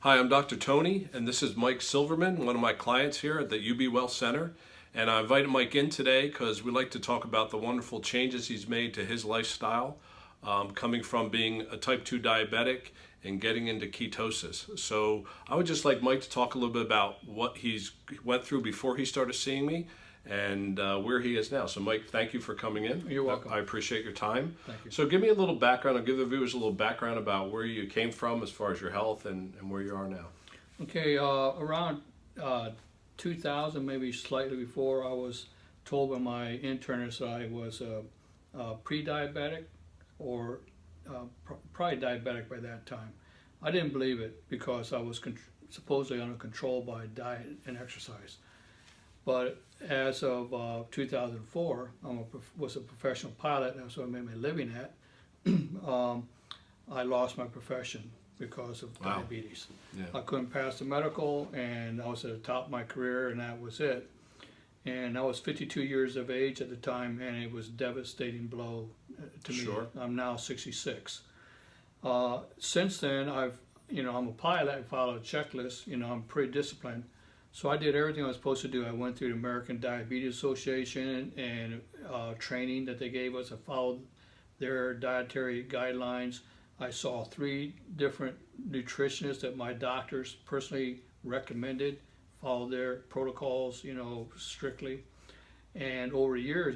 Hi, I'm Dr. Tony, and this is Mike Silverman, one of my clients here at the UB Well Center. And I invited Mike in today because we'd like to talk about the wonderful changes he's made to his lifestyle, coming from being a type 2 diabetic and getting into ketosis. So I would just like Mike to talk a little bit about what he's went through before he started seeing me and where he is now. So Mike, thank you for coming in. You're welcome. I appreciate your time. Thank you. So give me a little background, I'll give the viewers a little background about where you came from as far as your health and where you are now. Okay, around 2000, maybe slightly before, I was told by my internist that I was pre-diabetic or probably diabetic by that time. I didn't believe it because I was supposedly under control by diet and exercise. But as of 2004, I was a professional pilot, and that's what I made my living at. I lost my profession because of diabetes. Yeah. I couldn't pass the medical, and I was at the top of my career, and that was it. And I was 52 years of age at the time, and it was a devastating blow to me. Sure. I'm now 66. Since then, I'm a pilot. I followed a checklist. I'm pretty disciplined. So I did everything I was supposed to do. I went through the American Diabetes Association and training that they gave us. I followed their dietary guidelines. I saw 3 different nutritionists that my doctors personally recommended, followed their protocols, strictly. And over the years,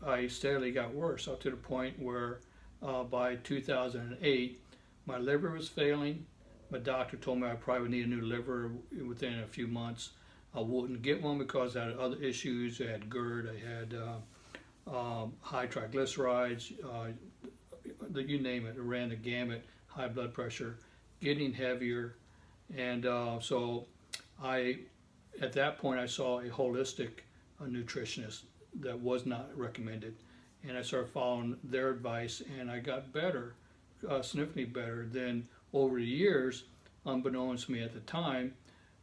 I steadily got worse up to the point where by 2008, my liver was failing. My doctor told me I probably would need a new liver within a few months. I wouldn't get one because I had other issues. I had GERD, I had high triglycerides, you name it. It ran the gamut, high blood pressure, getting heavier. And so at that point, I saw a holistic nutritionist that was not recommended. And I started following their advice, and I got better, significantly better. Then over the years, unbeknownst to me at the time,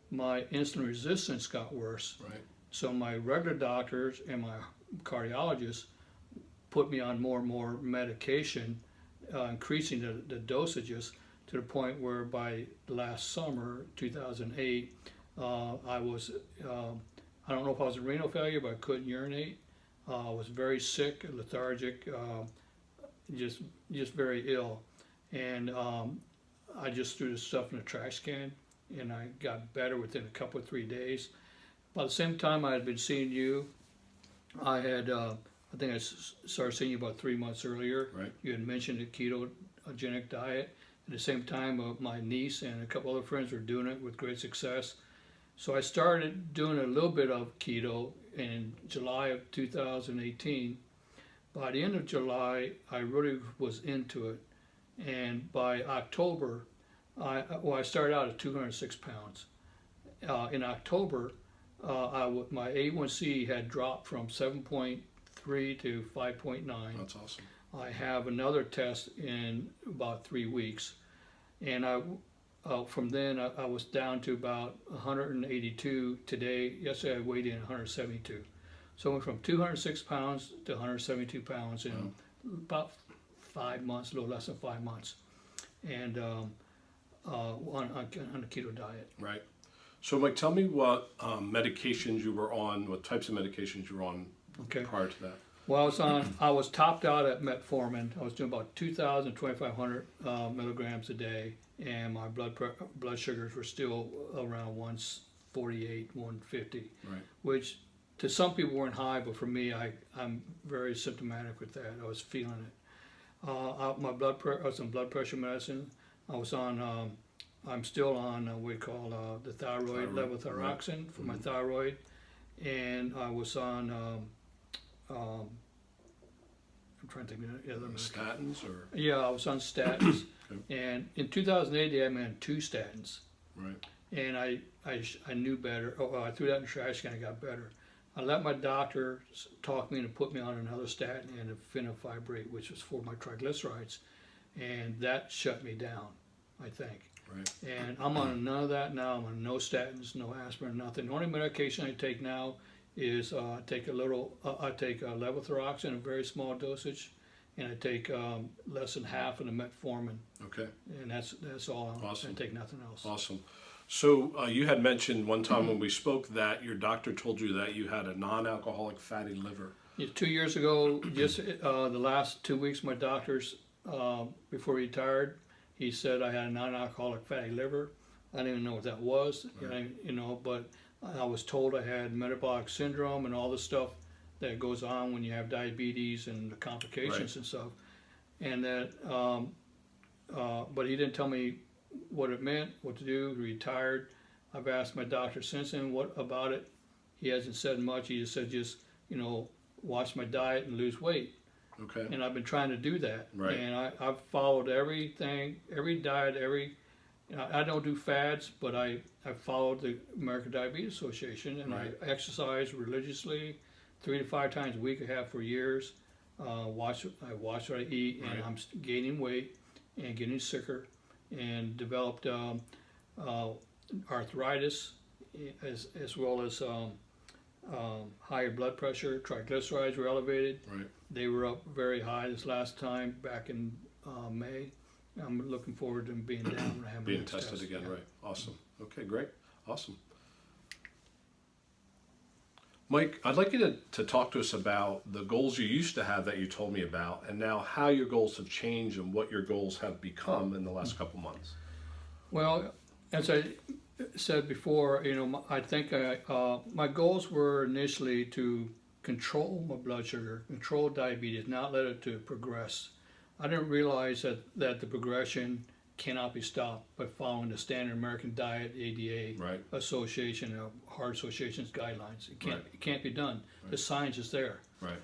my insulin resistance got worse. Right. So my regular doctors and my cardiologists put me on more and more medication, increasing the dosages to the point where by last summer, 2008, I was, I don't know if I was a renal failure, but I couldn't urinate. I was very sick, lethargic, just very ill. And I just threw the stuff in the trash can, and I got better within a couple of 3 days. By the same time I had been seeing you, I had, I think I started seeing you about 3 months earlier. Right. You had mentioned the ketogenic diet. At the same time, my niece and a couple other friends were doing it with great success. So I started doing a little bit of keto in July of 2018. By the end of July, I really was into it. And by October, I started out at 206 pounds. In October, my A1C had dropped from 7.3 to 5.9. That's awesome. I have another test in about 3 weeks. And from then, I was down to about 182 today. Yesterday, I weighed in 172. So I went from 206 pounds to 172 pounds in about 5 months, a little less than 5 months, and on a keto diet. Right. So Mike, tell me what medications you were on, what types of medications you were on prior to that. Well, I was topped out at metformin. I was doing about 2,000, 2,500 milligrams a day, and my blood sugars were still around 148, 150, right. Which to some people weren't high, but for me, I'm very symptomatic with that. I was feeling it. I was on blood pressure medicine. I was on, I'm still on what we call the thyroid levothyroxine for my thyroid, and I was on, I'm trying to think of the other statins or? Yeah, I was on statins, Okay. and in 2008 they had me on 2 statins, Right. and I knew better. I threw that in the trash can. I got better. I let my doctor talk me into put me on another statin and a fenofibrate, which was for my triglycerides, and that shut me down, I think. Right. And I'm on none of that now. I'm on no statins, no aspirin, nothing. The only medication I take now is I take levothyroxine, a very small dosage, and I take less than half of the metformin, Okay. and that's all. Awesome. I take nothing else. Awesome. So you had mentioned one time when we spoke that your doctor told you that you had a non-alcoholic fatty liver. Yeah, 2 years ago, just the last 2 weeks, my doctors, before he retired, he said I had a non-alcoholic fatty liver. I didn't even know what that was, Right. but I was told I had metabolic syndrome and all the stuff that goes on when you have diabetes and the complications and stuff. And that, but he didn't tell me what it meant, what to do. He retired. I've asked my doctor since then what about it. He hasn't said much. He just said watch my diet and lose weight. Okay. And I've been trying to do that. Right. And I've followed everything, every diet, I don't do fads, but I followed the American Diabetes Association, and Right. I exercise religiously 3 to 5 times a week. I have for years. I watch what I eat, and Right. I'm gaining weight and getting sicker, and developed arthritis, as well as higher blood pressure. Triglycerides were elevated. Right. They were up very high this last time back in May. I'm looking forward to them being down when I have my Being next tested test. again, Yeah. right. Awesome. Okay, great. Awesome. Mike, I'd like you to talk to us about the goals you used to have that you told me about, and now how your goals have changed and what your goals have become in the last couple months. Well, as I said before, I think my goals were initially to control my blood sugar, control diabetes, not let it to progress. I didn't realize that the progression cannot be stopped by following the standard American diet, ADA Right. Association, Heart Association's guidelines. Right. It can't be done. The science is there. Right.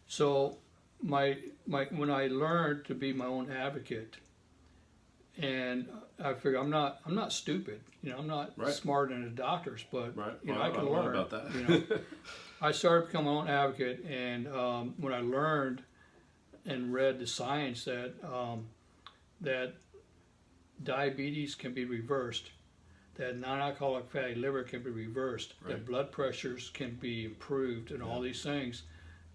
So when I learned to be my own advocate, and I figure I'm not stupid. I'm not Right. smarter than the doctors, but Right. I I can don't know learn. about that. I started becoming my own advocate, and when I learned and read the science that diabetes can be reversed, that non-alcoholic fatty liver can be reversed, Right. that blood pressures can be improved, and all these things,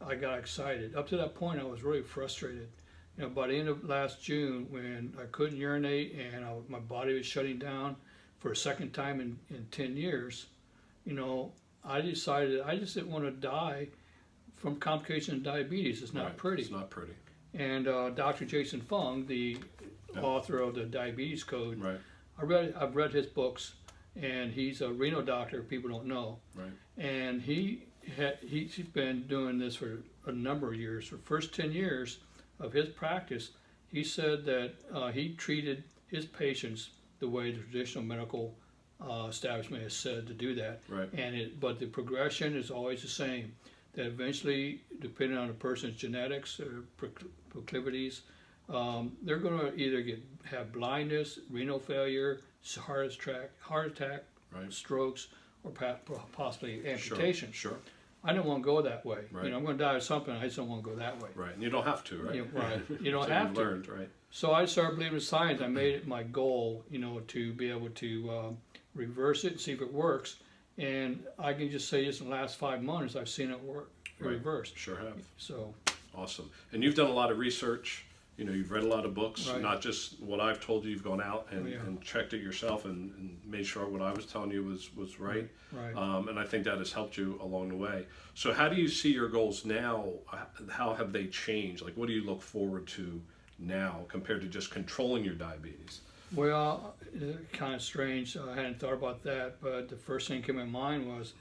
I got excited. Up to that point, I was really frustrated. By the end of last June, when I couldn't urinate and my body was shutting down for a second time in 10 years, I decided I just didn't want to die from complications of diabetes. It's not Right. pretty. It's not pretty. And Dr. Jason Fung, the author of the Diabetes Code, Right. I've read his books, and he's a renal doctor. People don't know, Right. and he's been doing this for a number of years. For the first 10 years of his practice, he said that he treated his patients the way the traditional medical establishment has said to do that. Right. But the progression is always the same. That eventually, depending on a person's genetics or proclivities, they're going to either have blindness, renal failure, heart attack, Right. strokes, or possibly amputation. Sure. I don't want to go that way. Right. I'm going to die of something. I just don't want to go that way. Right. And you don't have to, right? Right. You don't So have you've to. learned, right? So I started believing in science. I made it my goal, to be able to reverse it and see if it works. And I can just say just in the last 5 months, I've seen it work, Right. reversed. Sure have. So, Awesome. And you've done a lot of research. You've read a lot of books, Right. not just what I've told you. You've gone out and, Yeah. and checked it yourself and made sure what I was telling you was right. right. And I think that has helped you along the way. So how do you see your goals now? How have they changed? Like, what do you look forward to now compared to just controlling your diabetes? Well, kind of strange. I hadn't thought about that, but the first thing that came to mind was,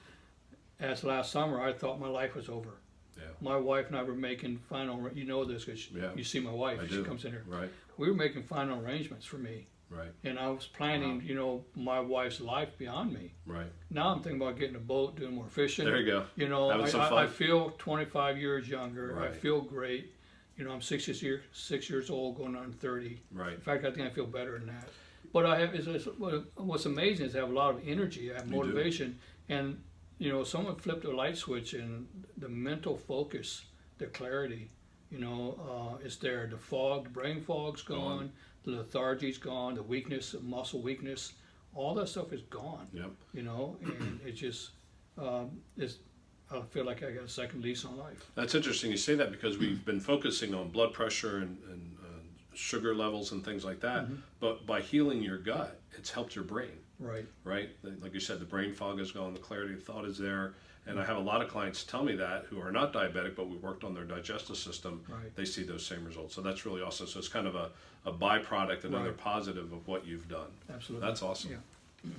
as last summer, I thought my life was over. Yeah. My wife and I were making final, this because Yeah. you see my wife, I she do. comes in here. Right. We were making final arrangements for me. Right. And I was planning, my wife's life beyond me. Right. Now I'm thinking about getting a boat, doing more fishing. There you go. Having some I fun. feel 25 years younger. I Right. feel great. I'm 6 years old, going on 30. Right. In fact, I think I feel better than that. But what's amazing is I have a lot of energy. I have You do. motivation. And, someone flipped a light switch, and the mental focus, the clarity, is there. The brain fog's gone. The lethargy's gone. The weakness, the muscle weakness, all that stuff is gone. Yep. And it's just, I feel like I got a second lease on life. That's interesting you say that, because we've been focusing on blood pressure and sugar levels and things like that. But by healing your gut, it's helped your brain, Right. right? Like you said, the brain fog is gone, the clarity of thought is there. And I have a lot of clients tell me that who are not diabetic, but we worked on their digestive system. Right. They see those same results. So that's really awesome. So it's kind of a byproduct, another Right. positive of what you've done. Absolutely. That's awesome. Yeah.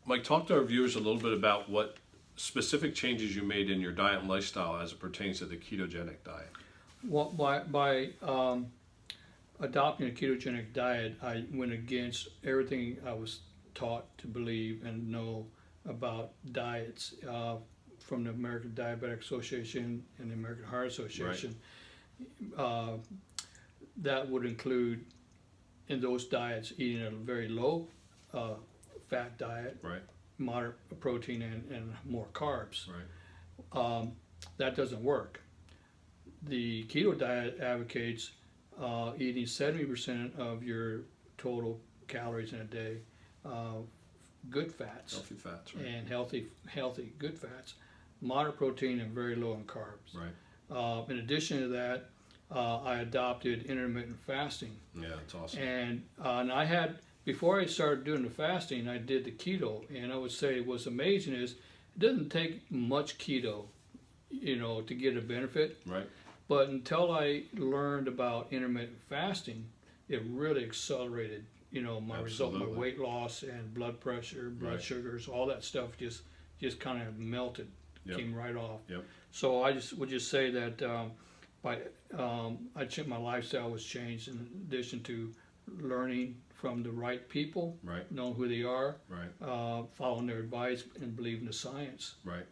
Mike, talk to our viewers a little bit about what specific changes you made in your diet and lifestyle as it pertains to the ketogenic diet. Well, by adopting a ketogenic diet, I went against everything I was taught to believe and know about diets from the American Diabetic Association and the American Heart Association. That would include, in those diets, eating a very low fat diet, Right, moderate protein, and more carbs. right, That doesn't work. The keto diet advocates eating 70% of your total calories in a day, good fats, healthy fats, right, and healthy good fats, moderate protein, and very low in carbs. right. In addition to that, I adopted intermittent fasting, Yeah, that's awesome. and I had, before I started doing the fasting, I did the keto, and I would say what's amazing is it doesn't take much keto, to get a benefit. Right, But until I learned about intermittent fasting, it really accelerated, my result, my Absolutely. weight loss and blood pressure, blood Right. sugars, all that stuff just kind of melted, Yep. came right off. Yep. So I would just say that I checked, my lifestyle was changed in addition to learning from the right people, right, knowing who they are, right, following their advice, and believing the science. right.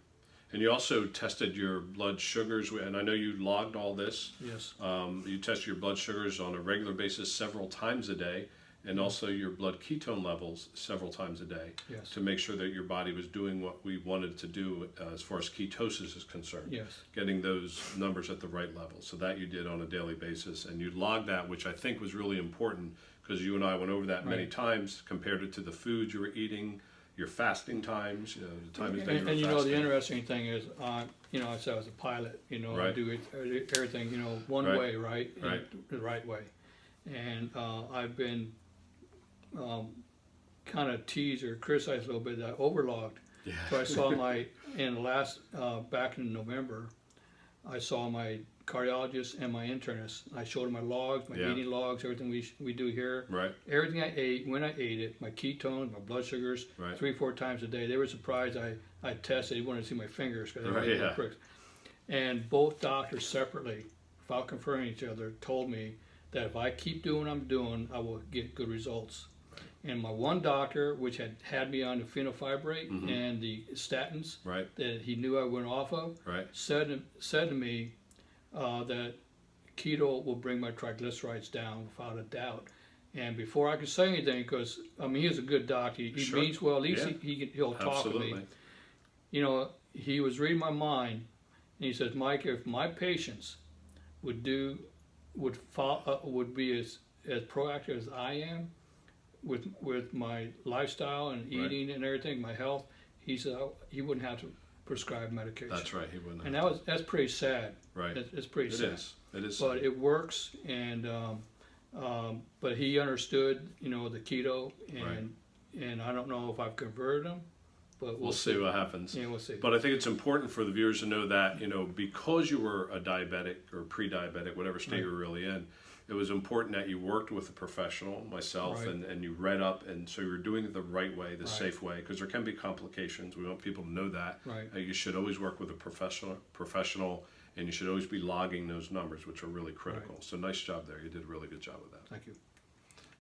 And you also tested your blood sugars, and I know you logged all this. Yes. You test your blood sugars on a regular basis several times a day, and also your blood ketone levels several times a day, Yes. to make sure that your body was doing what we wanted to do as far as ketosis is concerned. Yes. Getting those numbers at the right level. So that you did on a daily basis, and you logged that, which I think was really important, because you and I went over that many Right. times, compared it to the foods you were eating, your fasting times, the times that you were And the fasting. interesting thing is, I said I was a pilot, I Right. do everything, one Right. way, right? Right. The right way. And I've been kind of teased or criticized a little bit that I overlogged. Yeah. So I saw in the last, back in November, I saw my cardiologist and my internist. I showed them my logs, my Yeah. eating logs, everything we do here. Right, Everything I ate, when I ate it, my ketones, my blood sugars, Right. 3-4 times a day. They were surprised I tested. They wanted to see my fingers because Right, they were yeah. pricks. And both doctors separately, without conferring each other, told me that if I keep doing what I'm doing, I will get good results. And my one doctor, which had me on the fenofibrate and the statins right, that he knew I went off of, right, said to me that keto will bring my triglycerides down without a doubt. And before I could say anything, because he was a good doctor, he Sure. means well. At least Yeah. he'll talk to absolutely. me. He was reading my mind, and he says, "Mike, if my patients would be as proactive as I am with my lifestyle and Right. eating and everything, my health," he said he wouldn't have to prescribe medication. That's right, he wouldn't And have. that's pretty sad. Right, It's pretty it sad. is, it is. But it works, and but he understood, the keto, and I don't know if I've converted him, but We'll see what happens. Yeah, we'll see. But I think it's important for the viewers to know that, because you were a diabetic or pre-diabetic, whatever state Right. you were really in, it was important that you worked with a professional, myself, Right. and you read up, and so you were doing it the right way, the Right. safe way, because there can be complications. We want people to know that. Right. You should always work with a professional, and you should always be logging those numbers, which are really critical. Right. So nice job there. You did a really good job with that. Thank you.